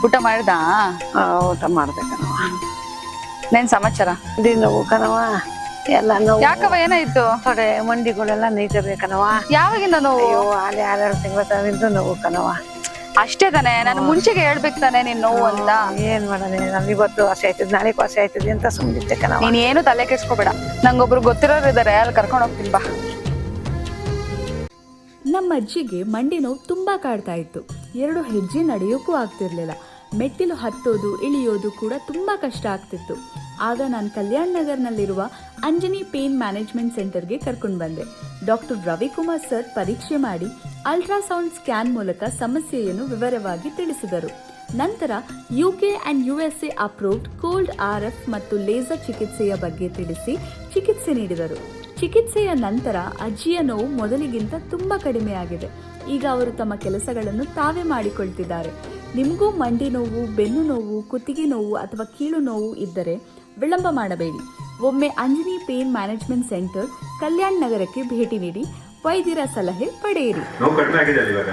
ಊಟ ಮಾಡ್ದಾ? ಊಟ ಮಾಡ್ದೆ ಕಣವ. ನೇನ್ ಸಮಾಚಾರ? ನೋವು ಕಣವ, ಎಲ್ಲ ನೋವು. ಯಾಕವ ಏನಾಯ್ತು? ತೊಡೆ ಮಂಡಿಗಳೆಲ್ಲ ನೈತವೆ ಕಣವ. ಯಾವಾಗಿಂದ ನೋವು? ಅಯ್ಯೋ ಅಲ್ಲಿ 6 ತಿಂಗಳ ನೋವು ಕಣವ. ಅಷ್ಟೇ ತಾನೆ, ನಾನು ಮುಂಚೆಗೆ ಹೇಳ್ಬೇಕು ತಾನೆ ನಿನ್ ನೋವು ಅಂತ. ಏನ್ ಮಾಡೋಣ, ನನ್ ಇವತ್ತು ವಾಸಿ ಆಯ್ತದೆ, ನಾಳೆ ವಾಸಿ ಆಯ್ತದೆ ಅಂತ ಸುಮ್ಮನಿದ್ದೆ ಕಣವ. ನೀನ್ ಏನು ತಲೆ ಕೆಡ್ಸ್ಕೊಬೇಡ, ನಂಗೊಬ್ರು ಗೊತ್ತಿರೋರು ಇದಾರೆ, ಅಲ್ಲಿ ಕರ್ಕೊಂಡು ಹೋಗ್ತೀನಿ ಬಾ. ನಮ್ಮ ಅಜ್ಜಿಗೆ ಮಂಡಿ ನೋವು ತುಂಬ ಕಾಡ್ತಾ ಇತ್ತು. 2 ಹೆಜ್ಜೆ ನಡೆಯೋಕ್ಕೂ ಆಗ್ತಿರ್ಲಿಲ್ಲ. ಮೆಟ್ಟಿಲು ಹತ್ತೋದು ಇಳಿಯೋದು ಕೂಡ ತುಂಬ ಕಷ್ಟ ಆಗ್ತಿತ್ತು. ಆಗ ನಾನು ಕಲ್ಯಾಣ್ ನಗರ್ನಲ್ಲಿರುವ ಅಂಜನಿ ಪೇನ್ ಮ್ಯಾನೇಜ್ಮೆಂಟ್ ಸೆಂಟರ್ಗೆ ಕರ್ಕೊಂಡು ಬಂದೆ. ಡಾಕ್ಟರ್ ರವಿಕುಮಾರ್ ಸರ್ ಪರೀಕ್ಷೆ ಮಾಡಿ ಅಲ್ಟ್ರಾಸೌಂಡ್ ಸ್ಕ್ಯಾನ್ ಮೂಲಕ ಸಮಸ್ಯೆಯನ್ನು ವಿವರವಾಗಿ ತಿಳಿಸಿದರು. ನಂತರ UK and USA approved cold RF ಮತ್ತು ಲೇಸರ್ ಚಿಕಿತ್ಸೆಯ ಬಗ್ಗೆ ತಿಳಿಸಿ ಚಿಕಿತ್ಸೆ ನೀಡಿದರು. ಚಿಕಿತ್ಸೆಯ ನಂತರ ಅಜ್ಜಿಯ ನೋವು ಮೊದಲಿಗಿಂತ ತುಂಬ ಕಡಿಮೆಯಾಗಿದೆ. ಈಗ ಅವರು ತಮ್ಮ ಕೆಲಸಗಳನ್ನು ತಾವೇ ಮಾಡಿಕೊಳ್ತಿದ್ದಾರೆ. ನಿಮಗೂ ಮಂಡಿ ನೋವು, ಬೆನ್ನು ನೋವು, ಕುತ್ತಿಗೆ ನೋವು ಅಥವಾ ಕೀಲು ನೋವು ಇದ್ದರೆ ವಿಳಂಬ ಮಾಡಬೇಡಿ. ಒಮ್ಮೆ Anjani pain management centre, Kalyan ನಗರಕ್ಕೆ ಭೇಟಿ ನೀಡಿ ವೈದ್ಯರ ಸಲಹೆ ಪಡೆಯಿರಿ. ನೋವು ಕಡಿಮೆ ಆಗಿದೆ ಇವಾಗ.